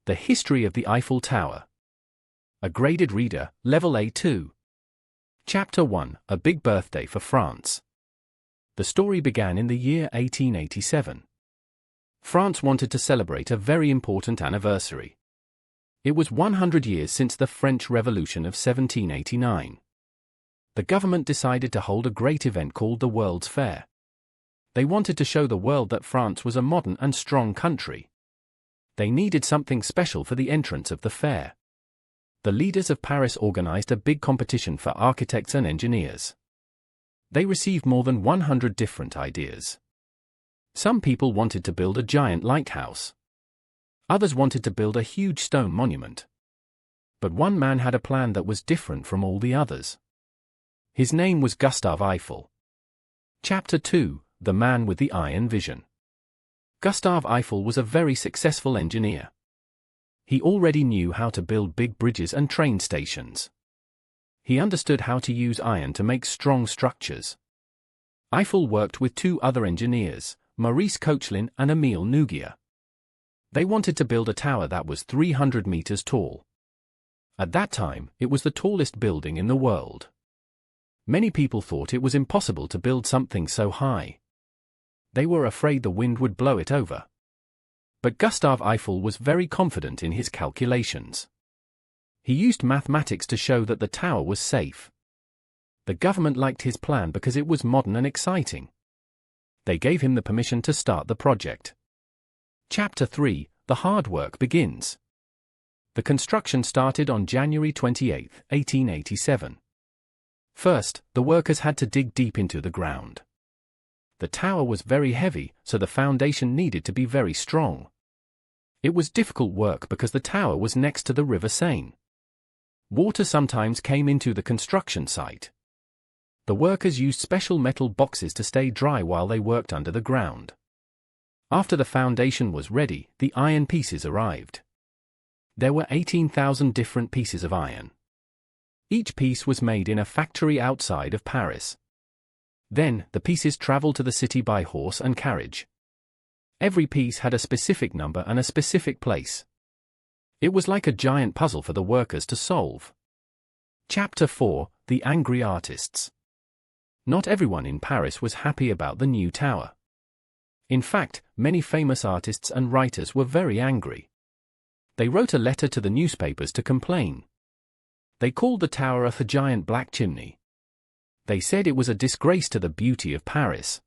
The History of the Eiffel Tower. A graded reader, Level A2. Chapter 1, A Big Birthday for France. The story began in the year 1887. France wanted to celebrate a very important anniversary. It was 100 years since the French Revolution of 1789. The government decided to hold a great event called the World's Fair. They wanted to show the world that France was a modern and strong country. They needed something special for the entrance of the fair. The leaders of Paris organized a big competition for architects and engineers. They received more than 100 different ideas. Some people wanted to build a giant lighthouse. Others wanted to build a huge stone monument. But one man had a plan that was different from all the others. His name was Gustave Eiffel. Chapter 2, The Man with the Iron Vision. Gustave Eiffel was a very successful engineer. He already knew how to build big bridges and train stations. He understood how to use iron to make strong structures. Eiffel worked with two other engineers, Maurice Koechlin and Émile Nouguier. They wanted to build a tower that was 300 meters tall. At that time, it was the tallest building in the world. Many people thought it was impossible to build something so high. They were afraid the wind would blow it over. But Gustave Eiffel was very confident in his calculations. He used mathematics to show that the tower was safe. The government liked his plan because it was modern and exciting. They gave him the permission to start the project. Chapter 3, The Hard Work Begins. The construction started on January 28, 1887. First, the workers had to dig deep into the ground. The tower was very heavy, so the foundation needed to be very strong. It was difficult work because the tower was next to the river Seine. Water sometimes came into the construction site. The workers used special metal boxes to stay dry while they worked under the ground. After the foundation was ready, the iron pieces arrived. There were 18,000 different pieces of iron. Each piece was made in a factory outside of Paris. Then, the pieces traveled to the city by horse and carriage. Every piece had a specific number and a specific place. It was like a giant puzzle for the workers to solve. Chapter 4, The Angry Artists. Not everyone in Paris was happy about the new tower. In fact, many famous artists and writers were very angry. They wrote a letter to the newspapers to complain. They called the tower a giant black chimney. They said it was a disgrace to the beauty of Paris.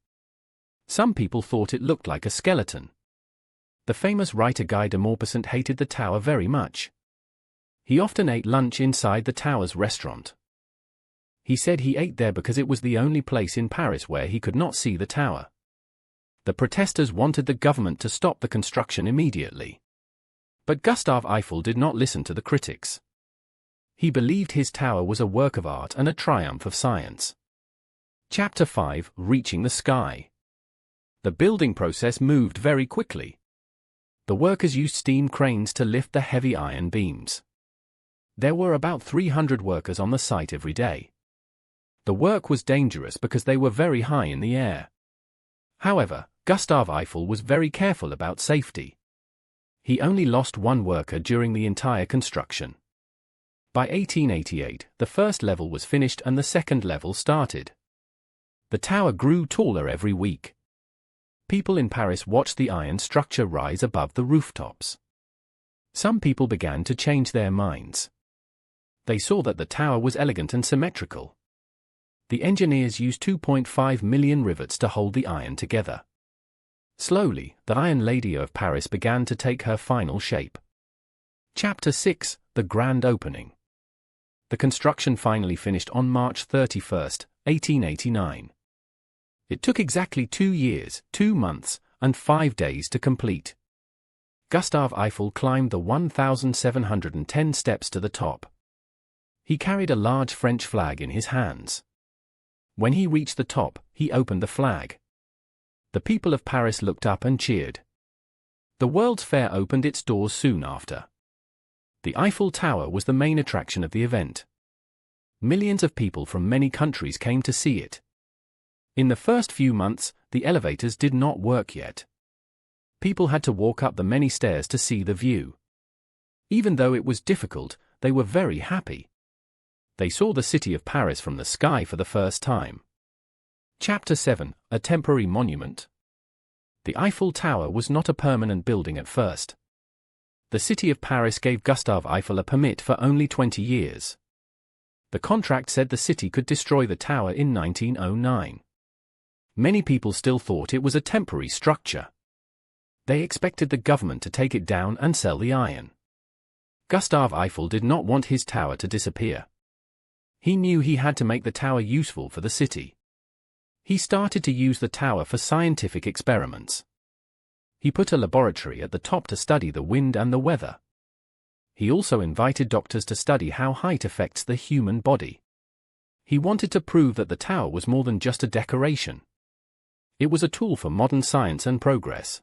Some people thought it looked like a skeleton. The famous writer Guy de Maupassant hated the tower very much. He often ate lunch inside the tower's restaurant. He said he ate there because it was the only place in Paris where he could not see the tower. The protesters wanted the government to stop the construction immediately. But Gustave Eiffel did not listen to the critics. He believed his tower was a work of art and a triumph of science. Chapter 5, Reaching the Sky. The building process moved very quickly. The workers used steam cranes to lift the heavy iron beams. There were about 300 workers on the site every day. The work was dangerous because they were very high in the air. However, Gustave Eiffel was very careful about safety. He only lost one worker during the entire construction. By 1888, the first level was finished and the second level started. The tower grew taller every week. People in Paris watched the iron structure rise above the rooftops. Some people began to change their minds. They saw that the tower was elegant and symmetrical. The engineers used 2.5 million rivets to hold the iron together. Slowly, the Iron Lady of Paris began to take her final shape. Chapter 6, The Grand Opening. The construction finally finished on March 31, 1889. It took exactly 2 years, 2 months, and 5 days to complete. Gustave Eiffel climbed the 1,710 steps to the top. He carried a large French flag in his hands. When he reached the top, he opened the flag. The people of Paris looked up and cheered. The World's Fair opened its doors soon after. The Eiffel Tower was the main attraction of the event. Millions of people from many countries came to see it. In the first few months, the elevators did not work yet. People had to walk up the many stairs to see the view. Even though it was difficult, they were very happy. They saw the city of Paris from the sky for the first time. Chapter 7: A Temporary Monument. The Eiffel Tower was not a permanent building at first. The city of Paris gave Gustave Eiffel a permit for only 20 years. The contract said the city could destroy the tower in 1909. Many people still thought it was a temporary structure. They expected the government to take it down and sell the iron. Gustave Eiffel did not want his tower to disappear. He knew he had to make the tower useful for the city. He started to use the tower for scientific experiments. He put a laboratory at the top to study the wind and the weather. He also invited doctors to study how height affects the human body. He wanted to prove that the tower was more than just a decoration. It was a tool for modern science and progress.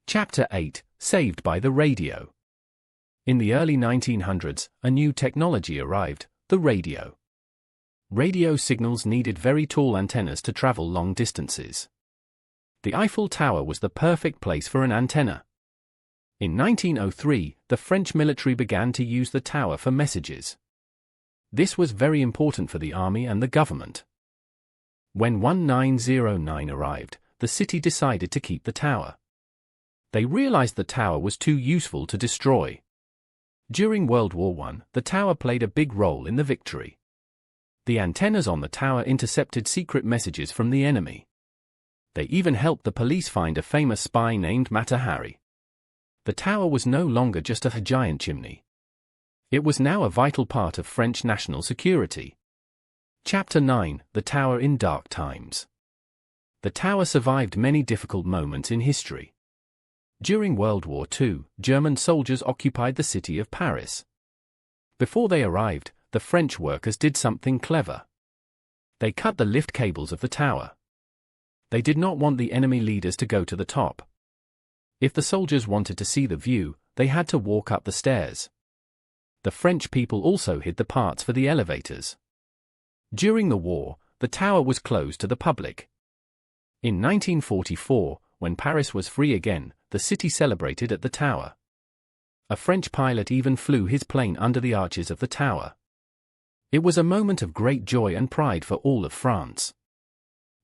Chapter 8: Saved by the Radio. In the early 1900s, a new technology arrived: the radio. Radio signals needed very tall antennas to travel long distances. The Eiffel Tower was the perfect place for an antenna. In 1903, the French military began to use the tower for messages. This was very important for the army and the government. When 1909 arrived, the city decided to keep the tower. They realized the tower was too useful to destroy. During World War I, the tower played a big role in the victory. The antennas on the tower intercepted secret messages from the enemy. They even helped the police find a famous spy named Mata Hari. The tower was no longer just a giant chimney. It was now a vital part of French national security. Chapter 9: The Tower in Dark Times. The tower survived many difficult moments in history. During World War II, German soldiers occupied the city of Paris. Before they arrived, the French workers did something clever. They cut the lift cables of the tower. They did not want the enemy leaders to go to the top. If the soldiers wanted to see the view, they had to walk up the stairs. The French people also hid the parts for the elevators. During the war, the tower was closed to the public. In 1944, when Paris was free again, the city celebrated at the tower. A French pilot even flew his plane under the arches of the tower. It was a moment of great joy and pride for all of France.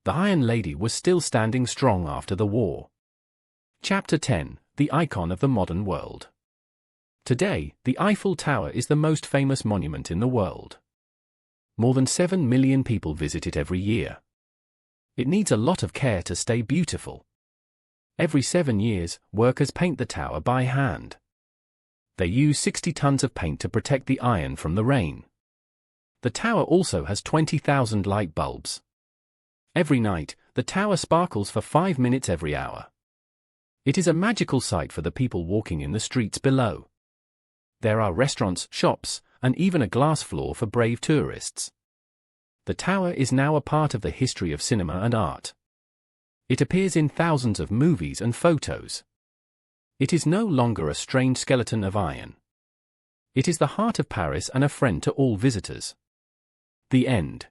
The Iron Lady was still standing strong after the war. Chapter 10: The Icon of the Modern World. Today, the Eiffel Tower is the most famous monument in the world. More than 7 million people visit it every year. It needs a lot of care to stay beautiful. Every 7 years, workers paint the tower by hand. They use 60 tons of paint to protect the iron from the rain. The tower also has 20,000 light bulbs. Every night, the tower sparkles for 5 minutes every hour. It is a magical sight for the people walking in the streets below. There are restaurants, shops, and even a glass floor for brave tourists. The tower is now a part of the history of cinema and art. It appears in thousands of movies and photos. It is no longer a strange skeleton of iron. It is the heart of Paris and a friend to all visitors. The end.